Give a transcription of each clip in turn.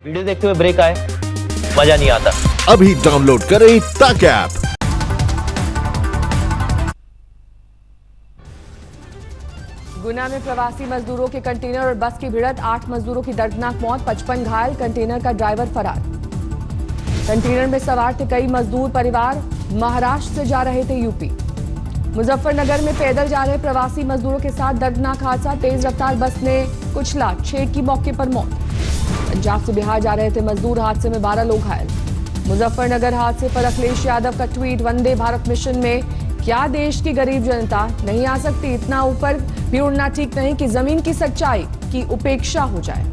Video देखते हुए break आए, मजा नहीं आता। अभी डाउनलोड करें तक ऐप। गुना में प्रवासी मजदूरों के कंटेनर और बस की भिड़ंत, 8 मजदूरों की दर्दनाक मौत, 55 घायल, कंटेनर का ड्राइवर फरार। कंटेनर में सवार थे कई मजदूर परिवार, महाराष्ट्र से जा रहे थे यूपी। मुजफ्फरनगर में पैदल जा रहे प्रवासी मजदूरों के साथ दर्दनाक हादसा, तेज रफ्तार बस ने कुचला, 6 की मौके पर मौत। पंजाब से बिहार जा रहे थे मजदूर, हादसे में 12 लोग घायल। मुजफ्फरनगर हादसे पर अखिलेश यादव का ट्वीट, वंदे भारत मिशन में क्या देश की गरीब जनता नहीं आ सकती, इतना ऊपर भी उड़ना ठीक नहीं कि जमीन की सच्चाई की उपेक्षा हो जाए।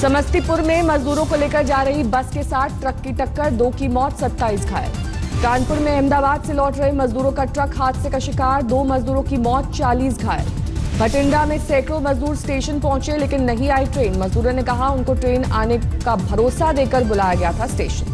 समस्तीपुर में मजदूरों को लेकर जा रही बस के साथ ट्रक की टक्कर, 2 की मौत, 27 घायल। कानपुर में अहमदाबाद से लौट रहे मजदूरों का ट्रक हादसे का शिकार, 2 मजदूरों की मौत, 40 घायल। भटिंडा में सैकड़ों मजदूर स्टेशन पहुंचे लेकिन नहीं आई ट्रेन, मजदूरों ने कहा उनको ट्रेन आने का भरोसा देकर बुलाया गया था स्टेशन।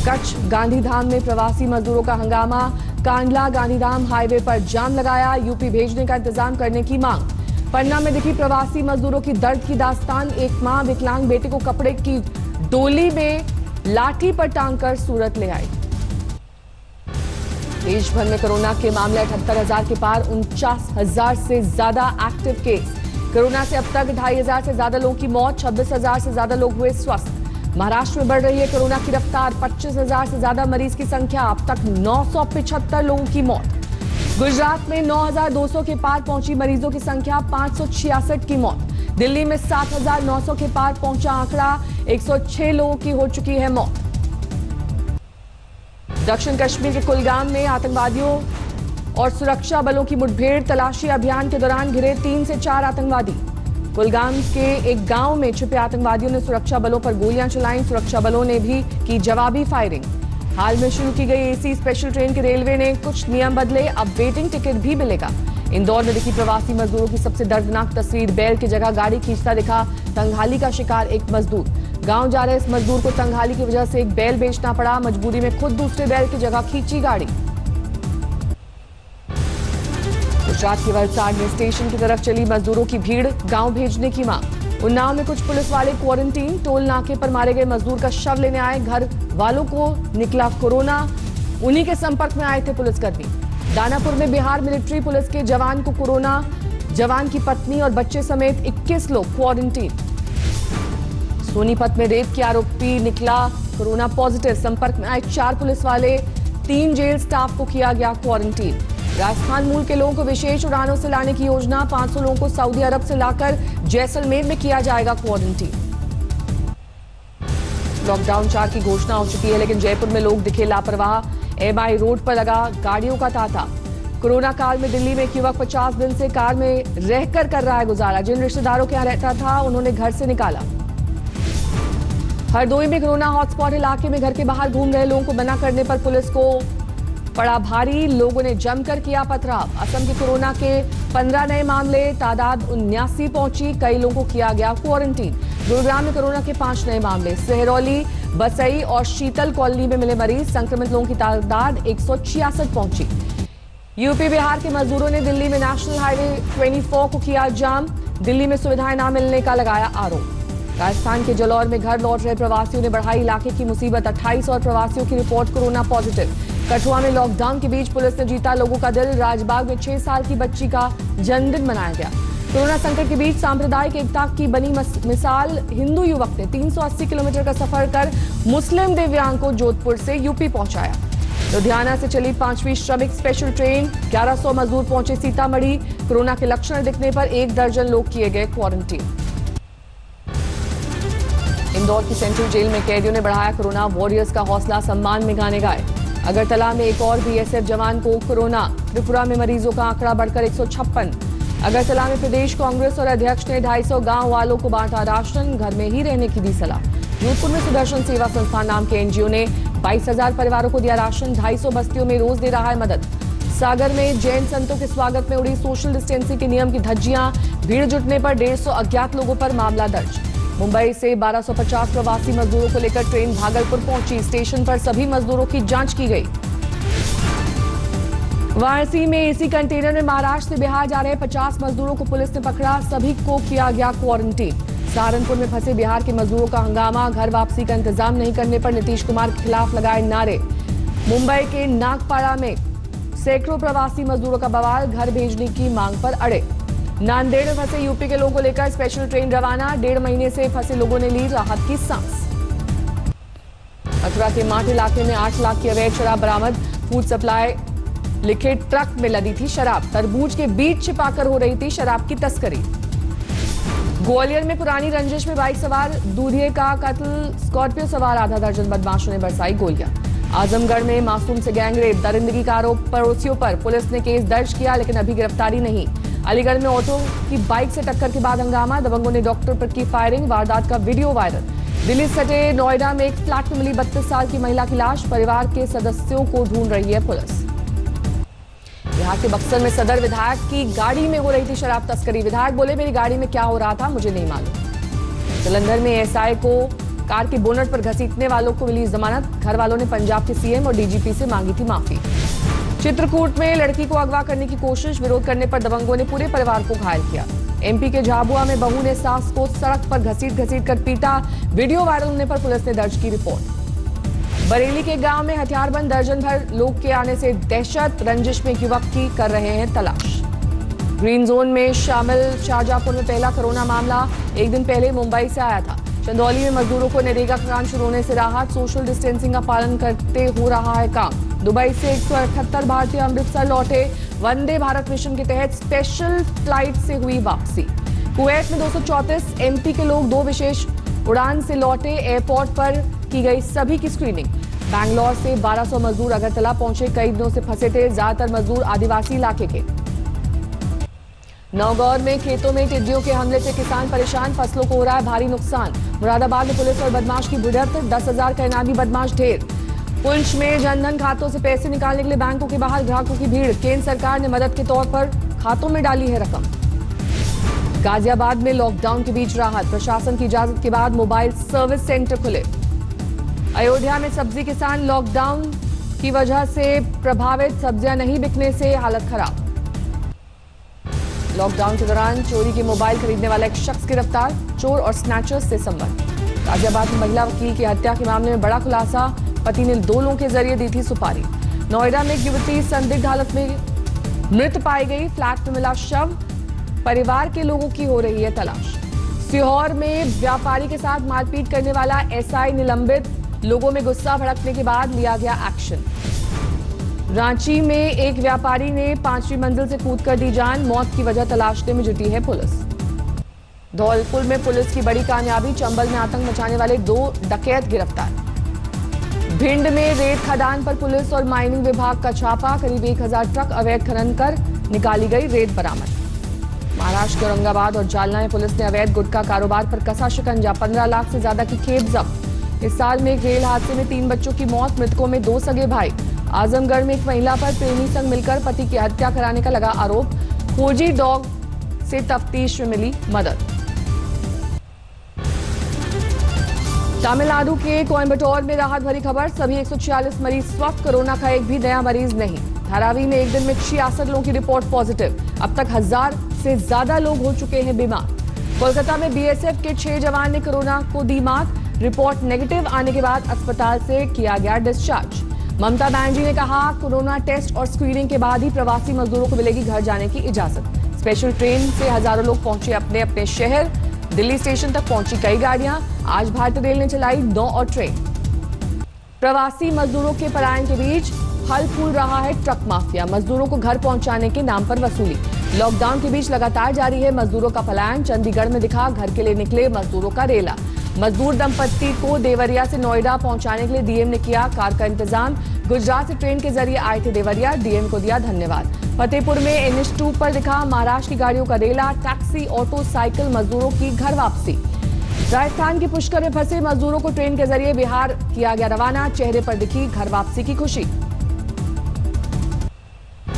कच्छ गांधीधाम में प्रवासी मजदूरों का हंगामा, कांडला गांधीधाम हाईवे पर जाम लगाया, यूपी भेजने का इंतजाम करने की मांग। पन्ना में दिखी प्रवासी मजदूरों की दर्द की दास्तान, एक मां विकलांग बेटे को कपड़े की डोली में लाठी पर टांगकर सूरत ले आई। देश भर में कोरोना के मामले 78,000 के पार, 49,000 से ज्यादा एक्टिव केस। कोरोना से अब तक 2,500 से ज्यादा लोगों की मौत, 26,000 से ज्यादा लोग हुए स्वस्थ। महाराष्ट्र में बढ़ रही है कोरोना की रफ्तार, 25,000 से ज्यादा मरीज की संख्या, अब तक 975 लोगों की मौत। गुजरात में 9,200 के पार पहुंची मरीजों की संख्या, 566 की मौत। दिल्ली में 7,900 के पार पहुंचा आंकड़ा, 106 लोगों की हो चुकी है मौत। दक्षिण कश्मीर के कुलगाम में आतंकवादियों और सुरक्षा बलों की मुठभेड़, तलाशी अभियान के दौरान घिरे 3 से 4 आतंकवादी। कुलगाम के एक गांव में छिपे आतंकवादियों ने सुरक्षा बलों पर गोलियां चलाईं, सुरक्षा बलों ने भी की जवाबी फायरिंग। हाल में शुरू की गई एसी स्पेशल ट्रेन के रेलवे ने कुछ नियम बदले, अब वेटिंग टिकट भी मिलेगा। इंदौर में दिखी प्रवासी मजदूरों की सबसे दर्दनाक तस्वीर, बैल की जगह गाड़ी खींचता दिखा तंगहाली का शिकार एक मजदूर। गांव जा रहे इस मजदूर को तंगहाली की वजह से एक बैल बेचना पड़ा, मजबूरी में खुद दूसरे बैल की जगह खींची गाड़ी। गुजरात के वलसाड में स्टेशन की तरफ चली मजदूरों की भीड़, गांव भेजने की मांग। उन्नाव में कुछ पुलिस वाले क्वारंटीन, टोल नाके पर मारे गए मजदूर का शव लेने आए, घर वालों को निकला कोरोना, उन्हीं के संपर्क में आए थे पुलिसकर्मी। दानापुर में बिहार मिलिट्री पुलिस के जवान को कोरोना, जवान की पत्नी और बच्चे समेत 21 लोग क्वारंटीन। सोनीपत में रेप के आरोपी निकला कोरोना पॉजिटिव, संपर्क में आए 4 पुलिस वाले, 3 जेल स्टाफ को किया गया क्वारंटीन। राजस्थान मूल के लोगों को विशेष उड़ानों से लाने की योजना, 500 लोगों को सऊदी अरब से लाकर जैसलमेर में किया जाएगा क्वारंटीन। लॉकडाउन 4 की घोषणा हो चुकी है लेकिन जयपुर में लोग दिखे लापरवाह, एमआई रोड पर लगा गाड़ियों का तांता। कोरोना काल में दिल्ली में एक युवक 50 दिन से कार में रहकर कर रहा है गुजारा, जिन रिश्तेदारों के यहां रहता था उन्होंने घर से निकाला। हरदोई में कोरोना हॉटस्पॉट इलाके में घर के बाहर घूम रहे लोगों को मना करने पर पुलिस को पड़ा भारी, लोगों ने जमकर किया पथराव। असम के कोरोना के 15 नए मामले, तादाद 79 पहुंची, कई लोगों को किया गया क्वारंटीन। गुरुग्राम में कोरोना के 5 नए मामले, सिहरौली, बसई और शीतल कॉलोनी में मिले मरीज, संक्रमित लोगों की तादाद 166 पहुंची। यूपी बिहार के मजदूरों ने दिल्ली में नेशनल हाईवे 24 को किया जाम, दिल्ली में सुविधाएं न मिलने का लगाया आरोप। राजस्थान के जलौर में घर लौट रहे प्रवासियों ने बढ़ाई इलाके की मुसीबत, 28 और प्रवासियों की रिपोर्ट कोरोना पॉजिटिव। कठुआ में लॉकडाउन के बीच पुलिस ने जीता लोगों का दिल, राजबाग में 6 साल की बच्ची का जन्मदिन मनाया गया। कोरोना संकट के बीच सांप्रदायिक एकता की बनी मिसाल, हिंदू युवक ने 380 किलोमीटर का सफर कर मुस्लिम दिव्यांग को जोधपुर से यूपी पहुंचाया। लुधियाना से चली 5वीं श्रमिक स्पेशल ट्रेन, 1100 मजदूर पहुंचे सीतामढ़ी, कोरोना के लक्षण दिखने पर 1 दर्जन लोग किए गए क्वारंटीन। इंदौर की सेंट्रल जेल में कैदियों ने बढ़ाया कोरोना वॉरियर्स का हौसला, सम्मान में गाने गाए। अगरतला में एक और बीएसएफ जवान को कोरोना, त्रिपुरा में मरीजों का आंकड़ा बढ़कर 156। अगरतला में प्रदेश कांग्रेस और अध्यक्ष ने 250 गांव वालों को बांटा राशन, घर में ही रहने की दी सलाह। जोधपुर में सुदर्शन सेवा संस्थान नाम के एनजीओ ने 22,000 परिवारों को दिया राशन, 250 बस्तियों में रोज दे रहा है मदद। सागर में जैन संतों के स्वागत में उड़ी सोशल डिस्टेंसिंग के नियम की धज्जियां, भीड़ जुटने पर 150 अज्ञात लोगों पर मामला दर्ज। मुंबई से 1250 प्रवासी मजदूरों को लेकर ट्रेन भागलपुर पहुंची, स्टेशन पर सभी मजदूरों की जांच की गई। वाराणसी में एसी कंटेनर में महाराष्ट्र से बिहार जा रहे 50 मजदूरों को पुलिस ने पकड़ा, सभी को किया गया क्वारंटीन। सहारनपुर में फंसे बिहार के मजदूरों का हंगामा, घर वापसी का इंतजाम नहीं करने पर नीतीश कुमार के खिलाफ लगाए नारे। मुंबई के नागपाड़ा में सैकड़ों प्रवासी मजदूरों का बवाल, घर भेजने की मांग पर अड़े। नांदेड़ में फंसे यूपी के लोगों को लेकर स्पेशल ट्रेन रवाना, 1.5 महीने से फंसे लोगों ने ली राहत की सांस। मथुरा के माठ इलाके में 8 लाख की अवैध शराब बरामद, फूड सप्लाई लिखे ट्रक में लदी थी शराब, तरबूज के बीज छिपाकर हो रही थी शराब की तस्करी। ग्वालियर में पुरानी रंजिश में बाइक सवार दूधिये का कत्ल, स्कॉर्पियो सवार आधा दर्जन बदमाशों ने बरसाई गोलियां। आजमगढ़ में मासूम से गैंगरेप, दरिंदगी का आरोप पड़ोसियों पर, पुलिस ने केस दर्ज किया लेकिन अभी गिरफ्तारी नहीं। अलीगढ़ में ऑटो की बाइक से टक्कर के बाद हंगामा, दबंगों ने डॉक्टर पर की फायरिंग, वारदात का वीडियो वायरल। दिल्ली सटे नोएडा में एक फ्लैट में मिली 32 साल की महिला की लाश, परिवार के सदस्यों को ढूंढ रही है पुलिस। बिहार के बक्सर में सदर विधायक की गाड़ी में हो रही थी शराब तस्करी, विधायक बोले मेरी गाड़ी में क्या हो रहा था मुझे नहीं मालूम। जालंधर में एसआई को कार के बोनट पर घसीटने वालों को मिली जमानत, घर वालों ने पंजाब के सीएम और डीजीपी से मांगी थी माफी। चित्रकूट में लड़की को अगवा करने की कोशिश, विरोध करने पर दबंगों ने पूरे परिवार को घायल किया। एमपी के झाबुआ में बहू ने सास को सड़क पर घसीट कर पीटा, वीडियो वायरल होने पर पुलिस ने दर्ज की रिपोर्ट। बरेली के गांव में हथियारबंद दर्जन भर लोग के आने से दहशत, रंजिश में युवक की कर रहे हैं तलाश। ग्रीन जोन में शामिल शाहजहांपुर में पहला कोरोना मामला, एक दिन पहले मुंबई से आया था। चंदौली में मजदूरों को नरेगा का काम शुरू होने से राहत, सोशल डिस्टेंसिंग का पालन करते हो रहा है काम। दुबई से 178 भारतीय अमृतसर लौटे, वंदे भारत मिशन के तहत स्पेशल फ्लाइट से हुई वापसी। कुवैत में 234 एमपी के लोग 2 विशेष उड़ान से लौटे, एयरपोर्ट पर की गई सभी की स्क्रीनिंग। बैंगलोर से 1200 मजदूर अगरतला पहुंचे, कई दिनों से फंसे थे, ज्यादातर मजदूर आदिवासी इलाके के। नौगौर में खेतों में टिड्डियों के हमले से किसान परेशान, फसलों को हो रहा है भारी नुकसान। मुरादाबाद में पुलिस और बदमाश की भिड़ंत, 10,000 का इनामी बदमाश ढेर। पुंछ में जनधन खातों से पैसे निकालने के लिए बैंकों के बाहर ग्राहकों की भीड़, केंद्र सरकार ने मदद के तौर पर खातों में डाली है रकम। गाजियाबाद में लॉकडाउन के बीच राहत, प्रशासन की इजाजत के बाद मोबाइल सर्विस सेंटर खुले। अयोध्या में सब्जी किसान लॉकडाउन की वजह से प्रभावित, सब्जियां नहीं बिकने से हालत खराब। लॉकडाउन के दौरान चोरी के मोबाइल खरीदने वाला एक शख्स गिरफ्तार, चोर और स्नैचर्स से संबंध। गाजियाबाद में महिला वकील की हत्या के मामले में बड़ा खुलासा, पति ने 2 लोगों के जरिए दी थी सुपारी। नोएडा में एक युवती संदिग्ध हालत में मृत पाई गई, फ्लैट में मिला शव, परिवार के लोगों की हो रही है तलाश। सीहोर में व्यापारी के साथ मारपीट करने वाला एसआई निलंबित, लोगों में गुस्सा भड़कने के बाद लिया गया एक्शन। रांची में एक व्यापारी ने 5वीं मंजिल से कूदकर दी जान, मौत की वजह तलाशने में जुटी है पुलिस। धौलपुर में पुलिस की बड़ी कामयाबी, चंबल में आतंक मचाने वाले 2 डकैत गिरफ्तार। भिंड में रेत खदान पर पुलिस और माइनिंग विभाग का छापा, करीब 1000 ट्रक अवैध खनन कर निकाली गई रेत बरामद। महाराष्ट्र के औरंगाबाद और जालना में पुलिस ने अवैध गुटखा कारोबार पर कसा शिकंजा, 15 लाख से ज्यादा की खेप जब्त। इस साल में एक रेल हादसे में 3 बच्चों की मौत, मृतकों में 2 सगे भाई। आजमगढ़ में एक महिला पर प्रेमी संग मिलकर पति की हत्या कराने का लगा आरोप, खोजी डॉग से तफ्तीश में मिली मदद। तमिलनाडु के कोयम्बटूर में राहत भरी खबर, सभी 146 मरीज स्वस्थ, कोरोना का एक भी नया मरीज नहीं। धारावी में एक दिन में 66 लोगों की रिपोर्ट पॉजिटिव, अब तक 1000 से ज्यादा लोग हो चुके हैं बीमार। कोलकाता में बीएसएफ के 6 जवान ने कोरोना को दी मात, रिपोर्ट नेगेटिव आने के बाद अस्पताल से किया गया डिस्चार्ज। ममता बनर्जी ने कहा कोरोना टेस्ट और स्क्रीनिंग के बाद ही प्रवासी मजदूरों को मिलेगी घर जाने की इजाजत। स्पेशल ट्रेन से हजारों लोग पहुंचे अपने अपने शहर, दिल्ली स्टेशन तक पहुंची कई गाड़ियां, आज भारतीय रेल ने चलाई 9 और ट्रेन। प्रवासी मजदूरों के पलायन के बीच फल फूल रहा है ट्रक माफिया, मजदूरों को घर पहुंचाने के नाम पर वसूली। लॉकडाउन के बीच लगातार जारी है मजदूरों का पलायन, चंडीगढ़ में दिखा घर के लिए निकले मजदूरों का रेला। मजदूर दंपत्ति को देवरिया से नोएडा पहुंचाने के लिए डीएम ने किया कार का इंतजाम, गुजरात से ट्रेन के जरिए आए थे देवरिया, डीएम को दिया धन्यवाद। फतेहपुर में NH2 पर दिखा महाराष्ट्र की गाड़ियों का रेला, टैक्सी, ऑटो, साइकिल, मजदूरों की घर वापसी। राजस्थान के पुष्कर में फंसे मजदूरों को ट्रेन के जरिए बिहार किया गया रवाना, चेहरे पर दिखी घर वापसी की खुशी।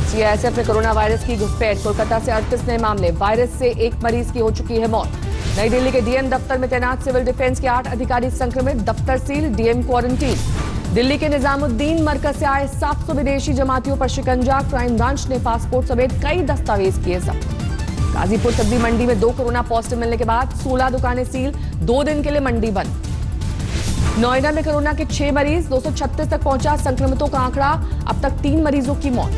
सीआईएसएफ में कोरोना वायरस की घुसपैठ, कोलकाता से 38 नए मामले, वायरस से 1 मरीज की हो चुकी है मौत। नई दिल्ली के डीएम दफ्तर में तैनात सिविल डिफेंस के 8 अधिकारी संक्रमित, दफ्तर सील, डीएम क्वारंटीन। दिल्ली के निजामुद्दीन मरकज से आए 700 विदेशी जमातियों पर शिकंजा, क्राइम ब्रांच ने पासपोर्ट समेत कई दस्तावेज किए जब्त। गाजीपुर सब्जी मंडी में 2 कोरोना पॉजिटिव मिलने के बाद 16 दुकानें सील, 2 दिन के लिए मंडी बंद। नोएडा में कोरोना के 6 मरीज, 236 तक पहुंचा संक्रमितों का आंकड़ा, अब तक 3 मरीजों की मौत।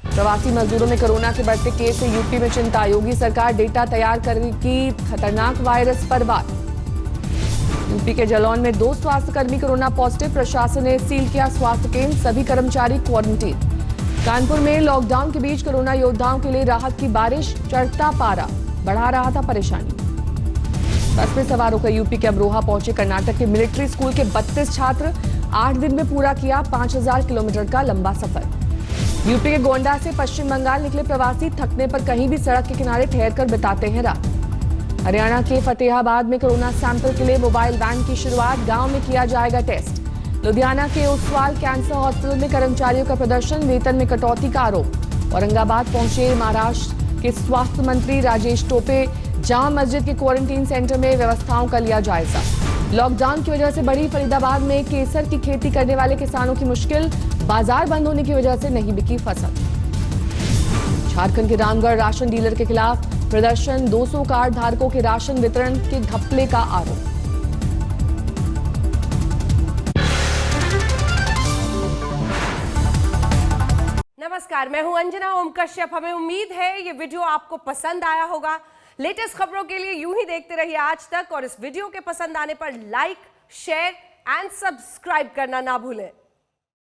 प्रवासी मजदूरों में कोरोना के बढ़ते केस से यूपी में चिंता, योगी सरकार डेटा तैयार करेगी, खतरनाक वायरस पर बात। यूपी के जालौन में 2 स्वास्थ्यकर्मी कोरोना पॉजिटिव, प्रशासन ने सील किया स्वास्थ्य केंद्र, सभी कर्मचारी क्वारंटीन। कानपुर में लॉकडाउन के बीच कोरोना योद्धाओं के लिए राहत की बारिश, चढ़ता पारा बढ़ा रहा था परेशानी। बस में सवार होकर यूपी के अमरोहा पहुंचे कर्नाटक के मिलिट्री स्कूल के 32 छात्र, 8 दिन में पूरा किया 5000 किलोमीटर का लंबा सफर। यूपी के गोंडा से पश्चिम बंगाल निकले प्रवासी थकने पर कहीं भी सड़क के किनारे ठहरकर बिताते हैं रात। हरियाणा के फतेहाबाद में कोरोना सैंपल के लिए मोबाइल वैन की शुरुआत, गांव में किया जाएगा टेस्ट। लुधियाना के ओसवाल कैंसर हॉस्पिटल में कर्मचारियों का प्रदर्शन, वेतन में कटौती का आरोप। औरंगाबाद पहुंचे महाराष्ट्र के स्वास्थ्य मंत्री राजेश टोपे, जामा मस्जिद के क्वारंटीन सेंटर में व्यवस्थाओं का लिया जायजा। लॉकडाउन की वजह से बढ़ी फरीदाबाद में केसर की खेती करने वाले किसानों की मुश्किल, बाजार बंद होने की वजह से नहीं बिकी फसल। झारखंड के रामगढ़ राशन डीलर के खिलाफ प्रदर्शन, 200 कार्ड धारकों के राशन वितरण के घपले का आरोप। नमस्कार, मैं हूं अंजना ओम कश्यप। हमें उम्मीद है ये वीडियो आपको पसंद आया होगा। लेटेस्ट खबरों के लिए यूं ही देखते रहिए आज तक, और इस वीडियो के पसंद आने पर लाइक, शेयर एंड सब्सक्राइब करना ना भूलें।